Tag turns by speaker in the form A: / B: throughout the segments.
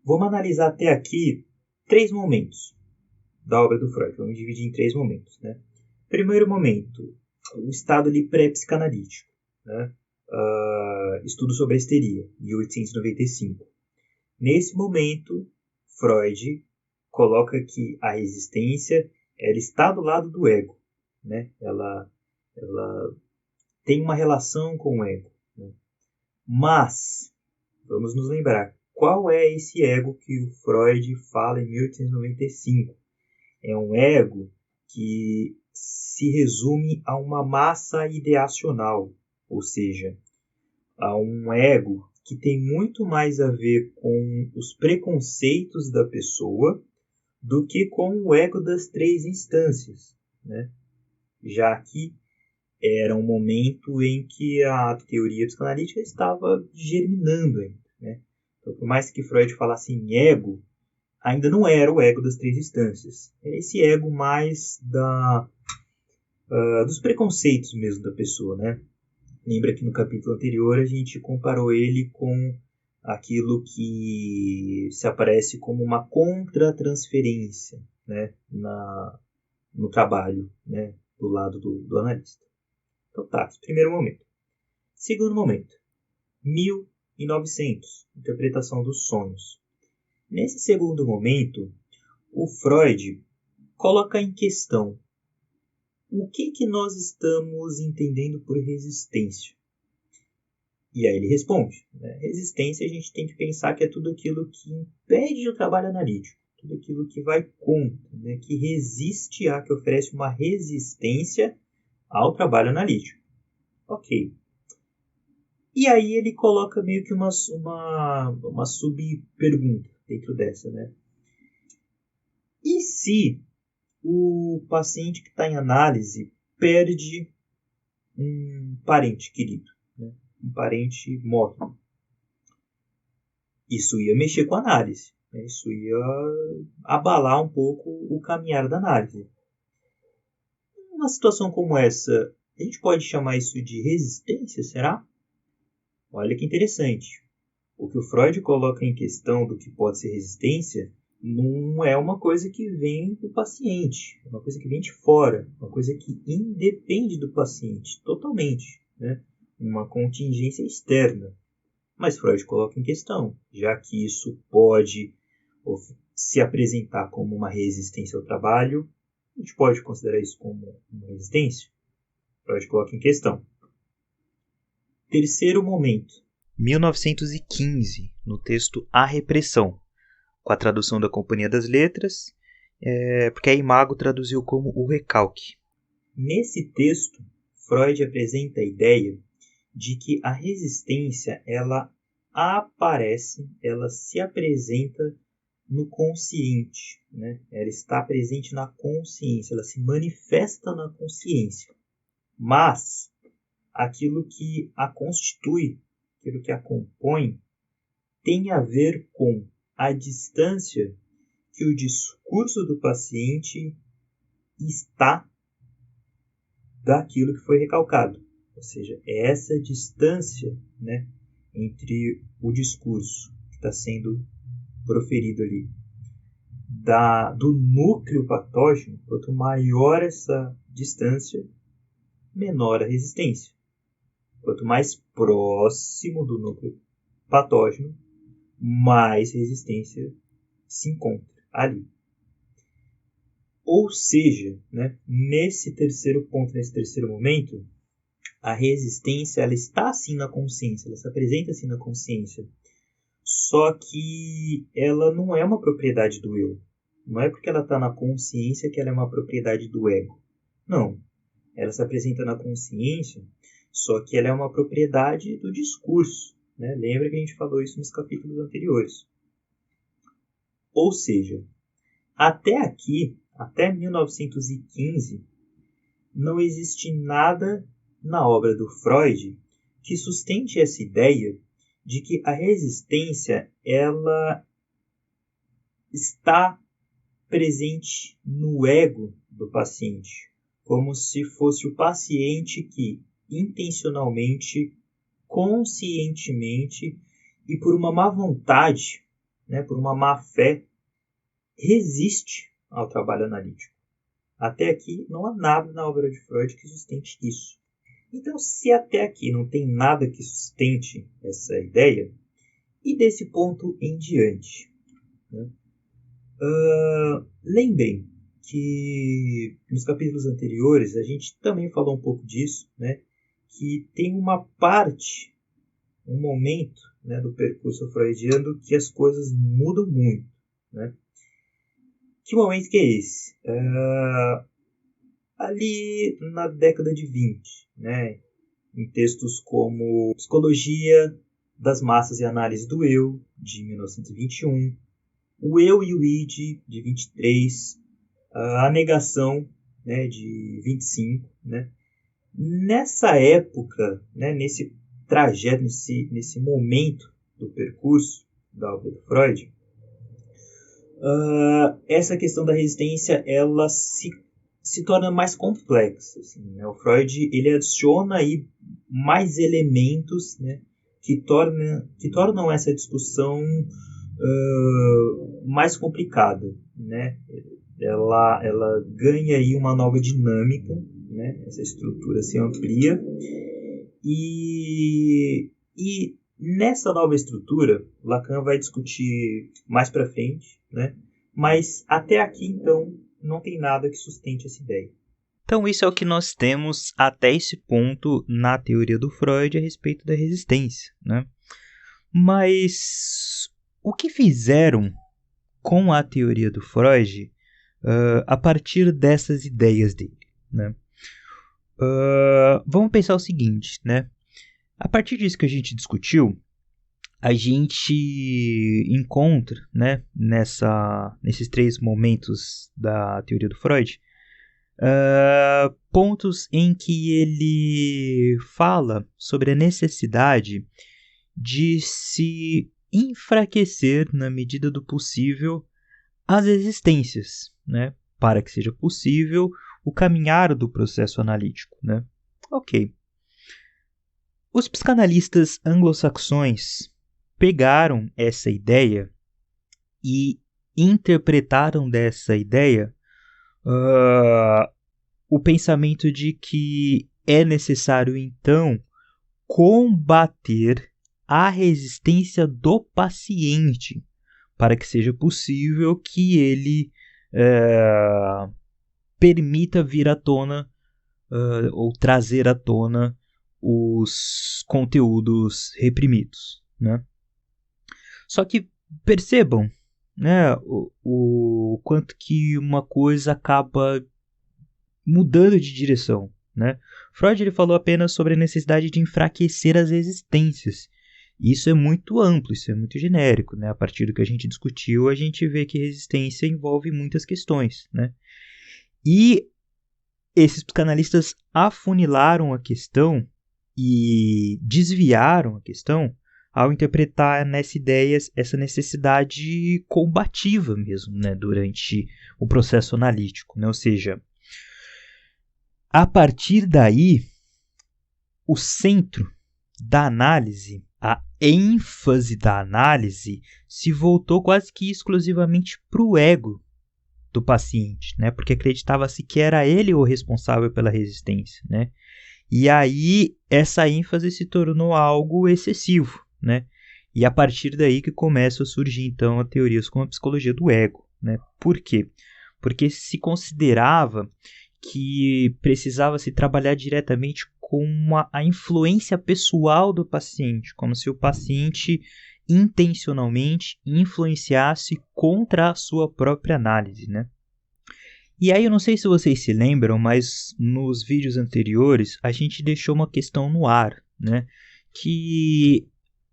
A: Vamos analisar até aqui 3 momentos da obra do Freud. Vamos dividir em 3 momentos. Né? Primeiro momento, o estado ali pré-psicanalítico. Né? Estudo sobre a histeria, 1895. Nesse momento, Freud coloca que a resistência ela está do lado do ego. Né? Ela tem uma relação com o ego. Né? Mas, vamos nos lembrar, qual é esse ego que o Freud fala em 1895? É um ego que se resume a uma massa ideacional, ou seja, a um ego que tem muito mais a ver com os preconceitos da pessoa do que com o ego das 3 instâncias, né? Já que era um momento em que a teoria psicanalítica estava germinando ainda. Né? Então, por mais que Freud falasse em ego, ainda não era o ego das 3 instâncias. Era esse ego mais dos preconceitos mesmo da pessoa. Né? Lembra que no capítulo anterior a gente comparou ele com aquilo que se aparece como uma contratransferência, né? No trabalho, né? Do lado do analista. Então tá, primeiro momento. Segundo momento, 1900, interpretação dos sonhos. Nesse segundo momento, o Freud coloca em questão o que nós estamos entendendo por resistência. E aí ele responde. Né? Resistência a gente tem que pensar que é tudo aquilo que impede o trabalho analítico, tudo aquilo que vai contra, né? Que resiste que oferece uma resistência ao trabalho analítico. Ok. E aí ele coloca meio que uma sub-pergunta dentro dessa, né? E se o paciente que está em análise perde um parente querido, né? Um parente morto? Isso ia mexer com a análise, né? Isso ia abalar um pouco o caminhar da análise. Numa situação como essa, a gente pode chamar isso de resistência, será? Olha que interessante. O que o Freud coloca em questão do que pode ser resistência não é uma coisa que vem do paciente, é uma coisa que vem de fora, uma coisa que independe do paciente totalmente, né? Uma contingência externa. Mas Freud coloca em questão, já que isso pode se apresentar como uma resistência ao trabalho, a gente pode considerar isso como uma resistência? Freud coloca em questão. Terceiro momento, 1915, no texto A Repressão, com a tradução da Companhia das Letras, porque a Imago traduziu como O Recalque. Nesse texto, Freud apresenta a ideia de que a resistência ela aparece, ela se apresenta no consciente, né? Ela está presente na consciência, ela se manifesta na consciência. Mas aquilo que a constitui, aquilo que a compõe, tem a ver com a distância que o discurso do paciente está daquilo que foi recalcado. Ou seja, é essa distância, né, entre o discurso que está sendo proferido ali do núcleo patógeno. Quanto maior essa distância, menor a resistência. Quanto mais próximo do núcleo patógeno, mais resistência se encontra ali. Ou seja, né, nesse terceiro ponto, nesse terceiro momento, a resistência ela está assim na consciência, ela se apresenta assim na consciência. Só que ela não é uma propriedade do eu. Não é porque ela está na consciência que ela é uma propriedade do ego. Não. Ela se apresenta na consciência, só que ela é uma propriedade do discurso. Né? Lembra que a gente falou isso nos capítulos anteriores. Ou seja, até aqui, até 1915, não existe nada na obra do Freud que sustente essa ideia de que a resistência ela está presente no ego do paciente, como se fosse o paciente que intencionalmente, conscientemente e por uma má vontade, né, por uma má-fé, resiste ao trabalho analítico. Até aqui não há nada na obra de Freud que sustente isso. Então, se até aqui não tem nada que sustente essa ideia, e desse ponto em diante? Né? Lembrem que nos capítulos anteriores a gente também falou um pouco disso, né? Que tem uma parte, um momento, né, do percurso freudiano que as coisas mudam muito. Né? Que momento que é esse? Ali na década de 20, né? Em textos como Psicologia das Massas e Análise do Eu, de 1921, O Eu e o Id, de 23, A Negação, né, de 25. Né? Nessa época, né, nesse trajeto, nesse momento do percurso da obra do Freud, essa questão da resistência ela se torna mais complexa. Assim, né? O Freud ele adiciona aí mais elementos, né, que tornam essa discussão mais complicada. Né? Ela ganha aí uma nova dinâmica, né? Essa estrutura se amplia e nessa nova estrutura Lacan vai discutir mais para frente, né? Mas até aqui então não tem nada que sustente essa ideia.
B: Então isso é o que nós temos até esse ponto na teoria do Freud a respeito da resistência, né? Mas o que fizeram com a teoria do Freud a partir dessas ideias dele, né? Vamos pensar o seguinte, né? A partir disso que a gente discutiu, a gente encontra, né, nesses 3 momentos da teoria do Freud, pontos em que ele fala sobre a necessidade de se enfraquecer, na medida do possível, as existências, né, para que seja possível o caminhar do processo analítico. Né? Ok. Os psicanalistas anglo-saxões pegaram essa ideia e interpretaram dessa ideia o pensamento de que é necessário, então, combater a resistência do paciente para que seja possível que ele permita vir à tona ou trazer à tona os conteúdos reprimidos. Né? Só que percebam, né, o quanto que uma coisa acaba mudando de direção. Né? Freud ele falou apenas sobre a necessidade de enfraquecer as existências. Isso é muito amplo, isso é muito genérico. Né? A partir do que a gente discutiu, a gente vê que resistência envolve muitas questões. Né? E esses psicanalistas afunilaram a questão e desviaram a questão ao interpretar nessa ideia essa necessidade combativa mesmo, né, durante o processo analítico. Né? Ou seja, a partir daí, o centro da análise, a ênfase da análise, se voltou quase que exclusivamente para o ego do paciente, né? Porque acreditava-se que era ele o responsável pela resistência. Né? E aí essa ênfase se tornou algo excessivo. Né? E a partir daí que começam a surgir então teorias como a psicologia do ego. Né? Por quê? Porque se considerava que precisava se trabalhar diretamente com a influência pessoal do paciente, como se o paciente intencionalmente influenciasse contra a sua própria análise. Né? E aí eu não sei se vocês se lembram, mas nos vídeos anteriores a gente deixou uma questão no ar, né, que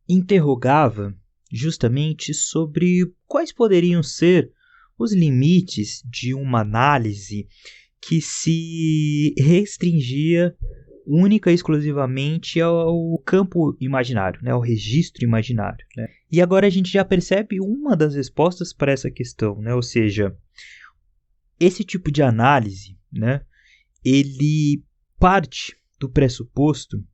B: interrogava justamente sobre quais poderiam ser os limites de uma análise que se restringia única e exclusivamente ao campo imaginário, né, ao registro imaginário. Né? E agora a gente já percebe uma das respostas para essa questão, né? Ou seja, esse tipo de análise, né, ele parte do pressuposto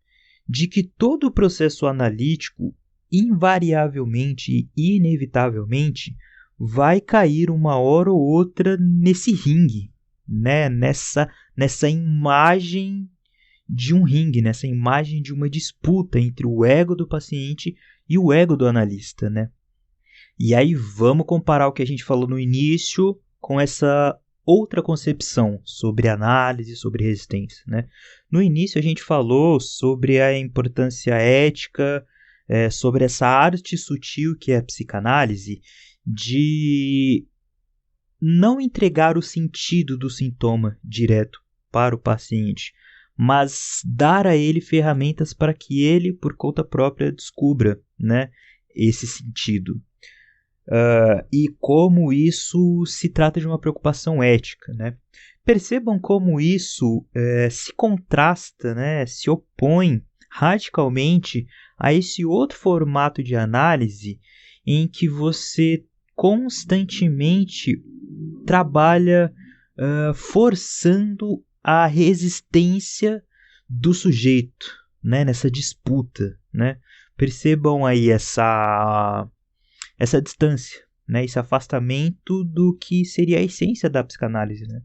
B: de que todo o processo analítico invariavelmente e inevitavelmente vai cair uma hora ou outra nesse ringue, né? Nessa imagem de um ringue, nessa imagem de uma disputa entre o ego do paciente e o ego do analista, né? E aí vamos comparar o que a gente falou no início com essa outra concepção sobre análise, sobre resistência, né? No início a gente falou sobre a importância ética, sobre essa arte sutil que é a psicanálise, de não entregar o sentido do sintoma direto para o paciente, mas dar a ele ferramentas para que ele, por conta própria, descubra, né, esse sentido. E como isso se trata de uma preocupação ética, né? Percebam como isso se contrasta, né, se opõe radicalmente a esse outro formato de análise em que você constantemente trabalha forçando a resistência do sujeito, né, nessa disputa, né? Percebam aí essa distância, né, esse afastamento do que seria a essência da psicanálise, né?